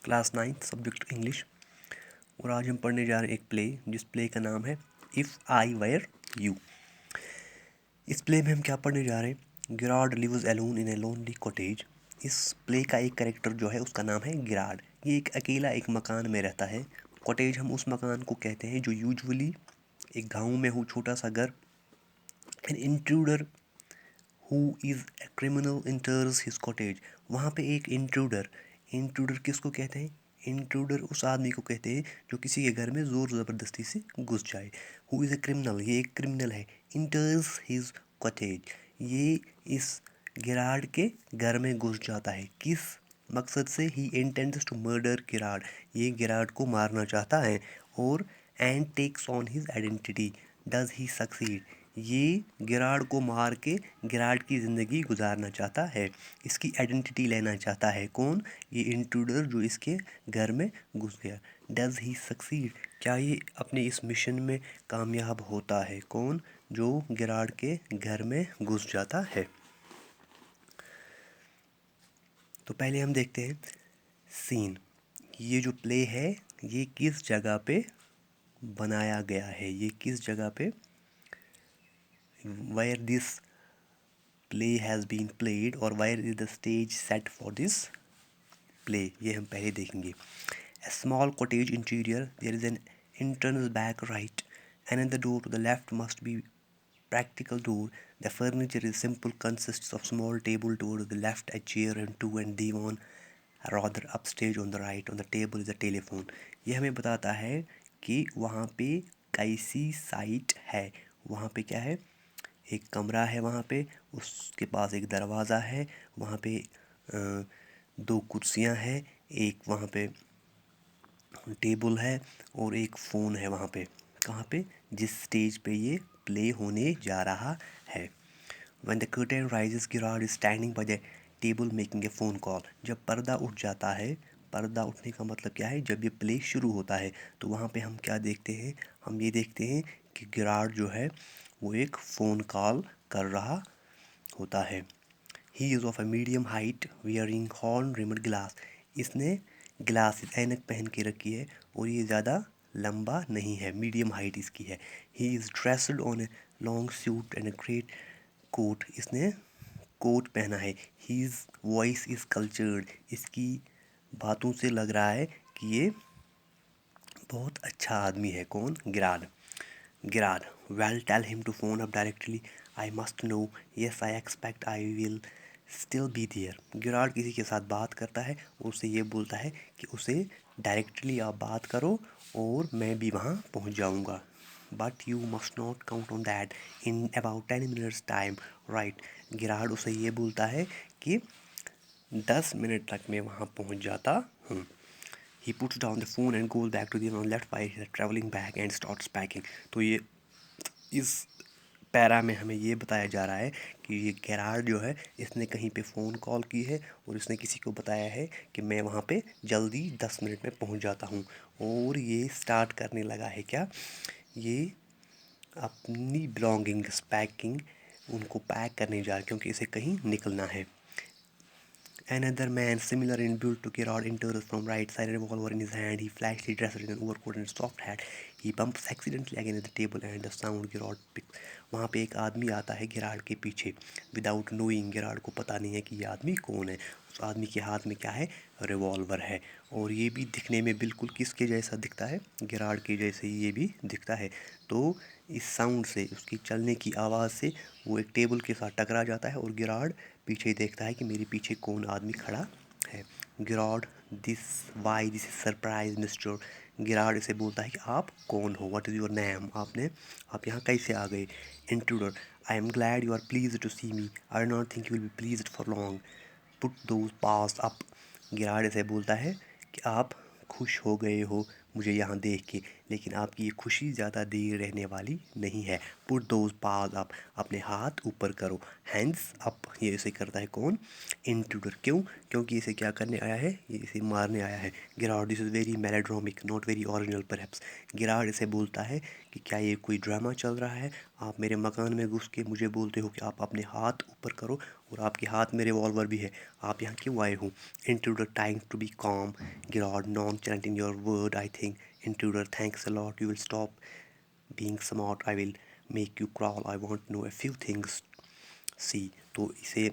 Class 9 subject English. और आज हम पढ़ने जा रहे हैं एक प्ले, जिस प्ले का नाम है इफ़ आई वेयर यू। इस प्ले में हम क्या पढ़ने जा रहे हैं? Girard lives alone in a lonely cottage. इस प्ले का एक कैरेक्टर जो है उसका नाम है गिरार्ड। ये एक अकेला एक मकान में रहता है। कॉटेज हम उस मकान को कहते हैं जो यूजुअली एक गाँव में हो, छोटा सा घर। An intruder who is a criminal enters his cottage. वहाँ पे एक इंट्रूडर किसको कहते हैं? इंट्रूडर उस आदमी को कहते हैं जो किसी के घर में ज़ोर ज़बरदस्ती से घुस जाए। हु इज़ ए क्रिमिनल, ये एक क्रिमिनल है। इंटर्स हिज कॉटेज, ये इस गिराड के घर में घुस जाता है। किस मकसद से? He intends to murder Girard, ये गिराड को मारना चाहता है। और and takes on his identity, does he succeed, ये गिराड को मार के गिराड की ज़िंदगी गुजारना चाहता है, इसकी आइडेंटिटी लेना चाहता है। कौन? ये इंट्रूडर जो इसके घर में घुस गया। डज ही सक्सीड, क्या ये अपने इस मिशन में कामयाब होता है? कौन? जो गिराड के घर में घुस जाता है। तो पहले हम देखते हैं सीन। ये जो प्ले है ये किस जगह पे बनाया गया है? ये किस जगह पे, where this play has been played or where is the stage set for this play, ये हम पहले देखेंगे। A small cottage interior, there is an entrance back right, another door to the left must be practical door. The furniture is simple, consists of small table towards the left, a chair and two and divan rather upstage on the right, on the table is a telephone। ये हमें बताता है कि वहाँ पे कैसी site है। वहाँ पे क्या है? एक कमरा है, वहाँ पे उसके पास एक दरवाज़ा है, वहाँ पे दो कुर्सियाँ हैं, एक वहाँ पे टेबल है और एक फ़ोन है वहाँ पे। कहाँ पे? जिस स्टेज पे ये प्ले होने जा रहा है। When the curtain rises, Gerard is standing by the table making a phone call। जब पर्दा उठ जाता है, पर्दा उठने का मतलब क्या है? जब ये प्ले शुरू होता है तो वहाँ पे हम क्या देखते हैं? हम ये देखते हैं कि गिरार्ड जो है वो एक फ़ोन कॉल कर रहा होता है। He is of a medium height wearing horn rimmed glass. इसने ग्लासेस ऐनक पहन के रखी है और ये ज़्यादा लंबा नहीं है, मीडियम हाइट इसकी है। He is dressed on a long suit and a great coat, इसने कोट पहना है। हीज़ वॉइस इज़ कल्चर्ड, इसकी बातों से लग रहा है कि ये बहुत अच्छा आदमी है। कौन? Girard. Girard, well tell him to phone up directly, I must know, yes I expect I will still be there. Girard किसी के साथ बात करता है और उससे ये बोलता है कि उसे डायरेक्टली आप बात करो और मैं भी वहाँ पहुँच जाऊँगा। But you must not count on that, in about 10 minutes time right. Girard उसे ये बोलता है कि 10 मिनट तक मैं वहाँ पहुँच जाता हूँ। He puts down the phone and goes back to the left by his traveling bag and starts packing। तो ये इस पैरा में हमें ये बताया जा रहा है कि ये गेरार्ड जो है इसने कहीं पे फ़ोन कॉल की है और इसने किसी को बताया है कि मैं वहाँ पे जल्दी 10 मिनट में पहुँच जाता हूँ। और ये स्टार्ट करने लगा है क्या? ये अपनी बिलोंगिंग्स पैकिंग, उनको पैक करने जा, क्योंकि इसे कहीं निकलना है। Another man, similar in build to Gerard, enters from right side, a revolver in his hand. He flashily dressed in an overcoat and soft hat. He bumps accidentally against the table and the sound Gerard picks। वहाँ पे एक आदमी आता है गिराड के पीछे, without knowing. गिराड को पता नहीं है कि ये आदमी कौन है। उस आदमी के हाथ में क्या है? रिवॉल्वर है। और ये भी दिखने में बिल्कुल किसके जैसा दिखता है? गिराड के जैसे ही ये भी दिखता है। तो इस साउंड से, उसकी चलने की आवाज़ से वो एक टेबल के साथ टकरा जाता है और गिराड पीछे देखता है कि मेरे पीछे कौन आदमी खड़ा है। Girard, this why this is surprise mister. Girard इसे बोलता है कि आप कौन हो? What is your name? आप यहाँ कैसे आ गए? Intruder, I am glad you are please to see me, I do not think you will be please for long, put those pass up. Girard इसे बोलता है कि आप खुश हो गए हो मुझे यहाँ देख के। लेकिन आपकी ये खुशी ज़्यादा देर रहने वाली नहीं है। पुट दोज पाज अप, अपने हाथ ऊपर करो, हैंड्स अप। ये इसे करता है कौन? इंट्रूडर। क्यों? क्योंकि इसे क्या करने आया है? ये इसे मारने आया है। Girard, this is very melodramatic, not very original perhaps. Girard इसे बोलता है कि क्या ये कोई ड्रामा चल रहा है? आप मेरे मकान में घुस के मुझे बोलते हो कि आप अपने हाथ ऊपर करो, और आपके हाथ में रिवॉल्वर भी है। आप यहाँ क्यों आए हो? Intruder, time to be calm. Girard, non chanting your word I think. Intruder, thanks a lot, you will stop being smart, I will make you crawl, I want know a few things see. तो इसे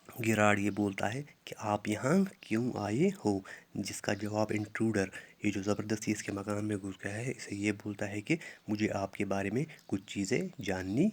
गिरार्ड ये बोलता है कि आप यहाँ क्यों आए हो? जिसका जवाब इंट्रूडर, ये जो ज़बरदस्ती इसके मकान में घुस गया है, इसे ये बोलता है कि मुझे आपके बारे में कुछ चीज़ें जाननी